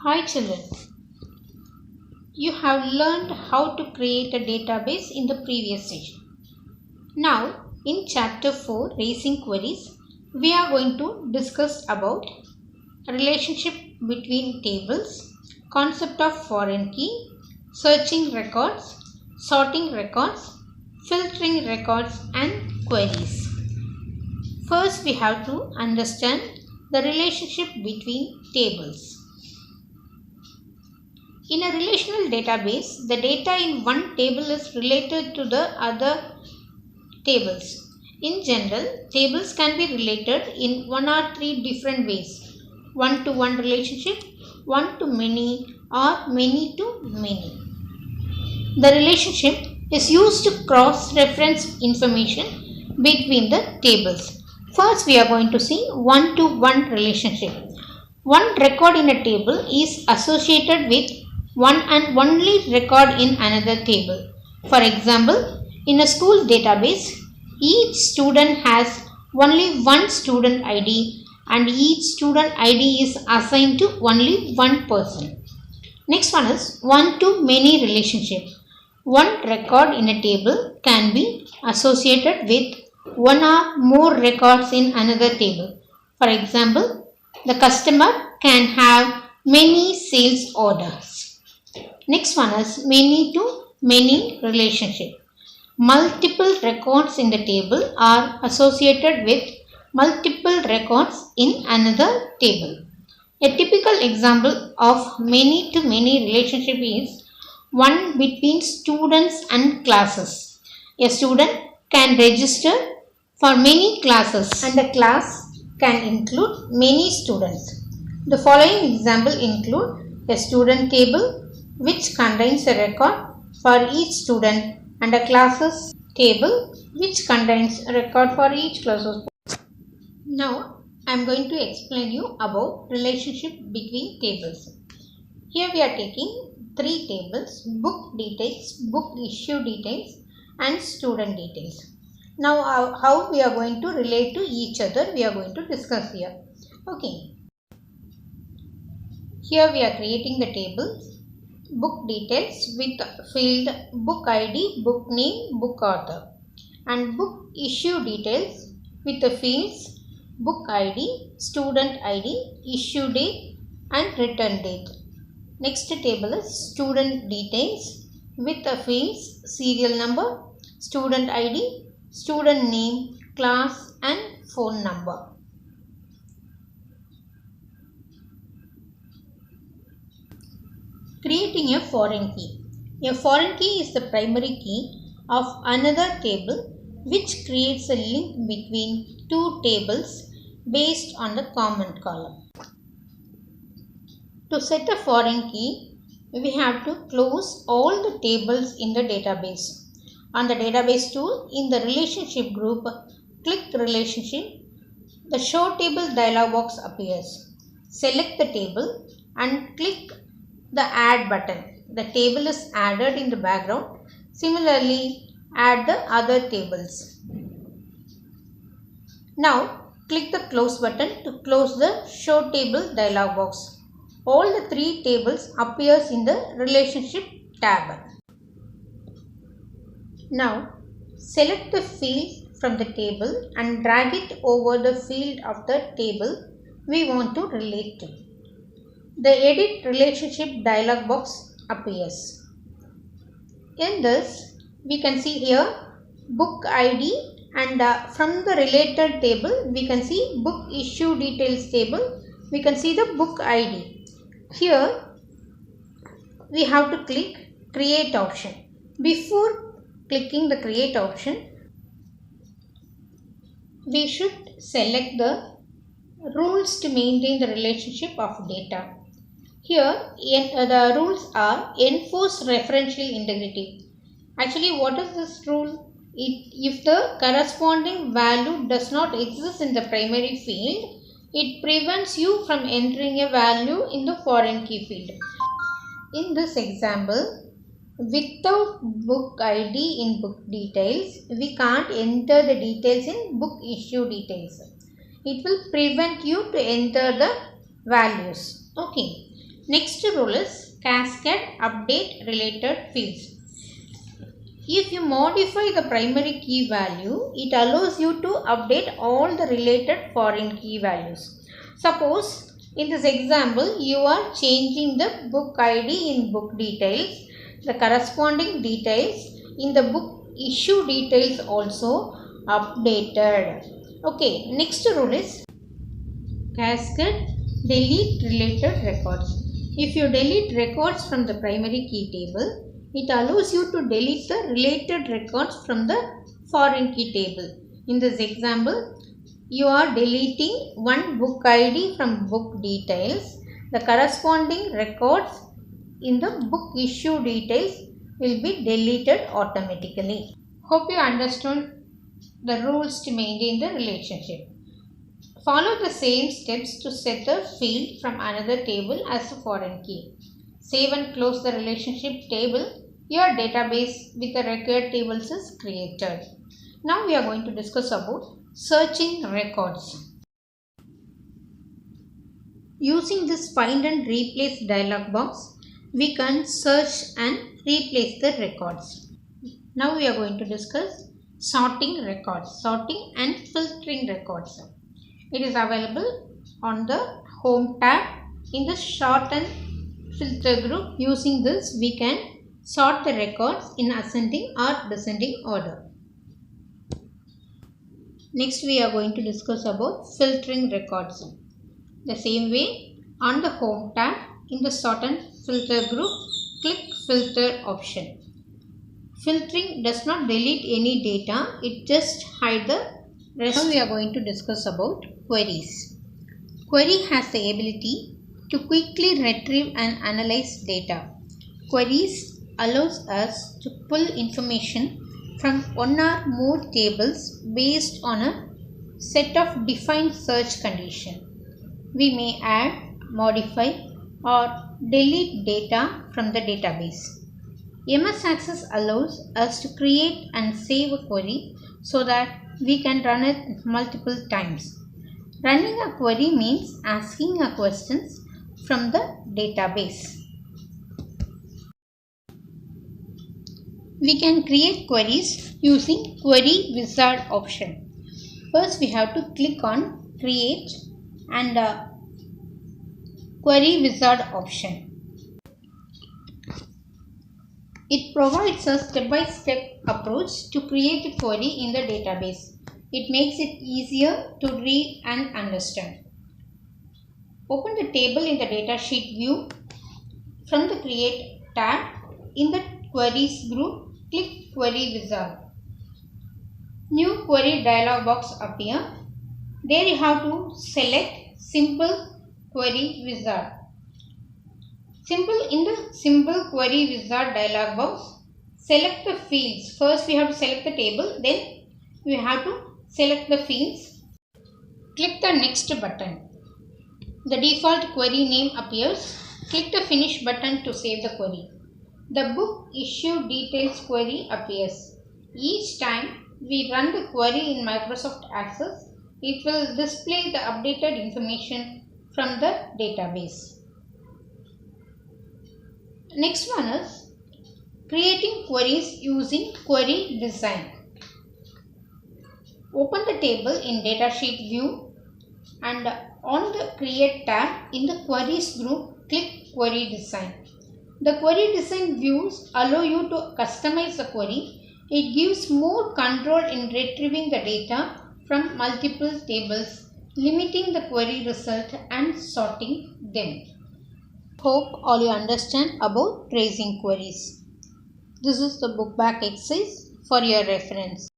Hi children, you have learned how to create a database in the previous session. Now in chapter 4 raising queries, we are going to discuss about relationship between tables, concept of foreign key, searching records, sorting records, filtering records and queries. First we have to understand the relationship between tables. In a relational database, the data in one table is related to the other tables. In general, tables can be related in one or three different ways. One-to-one relationship, one-to-many or many-to-many. The relationship is used to cross-reference information between the tables. First, we are going to see one-to-one relationship. One record in a table is associated with one and only record in another table. For example, in a school database, each student has only one student ID and each student ID is assigned to only one person. Next one is one-to-many relationship. One record in a table can be associated with one or more records in another table. For example, the customer can have many sales orders. Next one is many to many relationship. Multiple records in the table are associated with multiple records in another table. A typical example of many to many relationship is one between students and classes. A student can register for many classes and a class can include many students. The following example include a student table which contains a record for each student and a classes table which contains a record for each class. Now I am going to explain you about relationship between tables. Here we are taking three tables: book details, book issue details and student details. Now how we are going to relate to each other, we are going to discuss here. Okay. Here we are creating the tables: book details with field book ID, book name, book author, and book issue details with the fields book ID, student ID, issue date and return date. Next table is student details with the fields serial number, student ID, student name, class and phone number. Creating a foreign key. A foreign key is the primary key of another table which creates a link between two tables based on the common column. To set a foreign key, we have to close all the tables in the database. On the database tool, in the relationship group, click relationship. The show table dialog box appears. Select the table and click the add button. The table is added in the background. Similarly, add the other tables. Now, click the close button to close the show table dialog box. All the three tables appears in the relationship tab. Now, select the field from the table and drag it over the field of the table we want to relate to. The edit relationship dialog box appears. In this, we can see here book ID and from the related table we can see book issue details table. We can see the book ID. Here we have to click create option. Before clicking the create option, we should select the rules to maintain the relationship of data. Here the rules are enforce referential integrity. Actually, what is this rule? If the corresponding value does not exist in the primary field, it prevents you from entering a value in the foreign key field. In this example, without book ID in book details, we can't enter the details in book issue details. It will prevent you to enter the values. Okay. Next rule is cascade update related fields. If you modify the primary key value, it allows you to update all the related foreign key values. Suppose in this example, you are changing the book ID in book details, the corresponding details in the book issue details also updated. Okay, next rule is cascade delete related records. If you delete records from the primary key table, it allows you to delete the related records from the foreign key table. In this example, you are deleting one book ID from book details. The corresponding records in the book issue details will be deleted automatically. Hope you understood the rules to maintain the relationship. Follow the same steps to set the field from another table as a foreign key. Save and close the relationship table. Your database with the required tables is created. Now we are going to discuss about searching records. Using this find and replace dialog box, we can search and replace the records. Now we are going to discuss sorting records, sorting and filtering records. It is available on the home tab in the sort and filter group. Using this, we can sort the records in ascending or descending order. Next, we are going to discuss about filtering records. The same way, on the home tab in the sort and filter group, click filter option. Filtering does not delete any data, it just hides the rest. Now we are going to discuss about queries. Query has the ability to quickly retrieve and analyze data. Queries allows us to pull information from one or more tables based on a set of defined search conditions. We may add, modify or delete data from the database. MS Access allows us to create and save a query so that we can run it multiple times. Running a query means asking a questions from the database. We can create queries using Query Wizard option. First, we have to click on Create and Query Wizard option. It provides a step-by-step approach to create a query in the database. It makes it easier to read and understand. Open the table in the datasheet view. From the Create tab, in the Queries group, click Query Wizard. New query dialog box appear. There you have to select Simple Query Wizard. In the Simple Query Wizard dialog box, select the fields. First we have to select the table, then we have to select the fields. Click the Next button. The default query name appears. Click the Finish button to save the query. The Book Issue Details query appears. Each time we run the query in Microsoft Access, it will display the updated information from the database. Next one is creating queries using Query Design. Open the table in Datasheet view and on the Create tab in the Queries group, click Query Design. The Query Design views allow you to customize the query. It gives more control in retrieving the data from multiple tables, limiting the query result and sorting them. Hope all you understand about tracing queries. This is the book back exercise for your reference.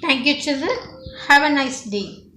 Thank you, children. Have a nice day.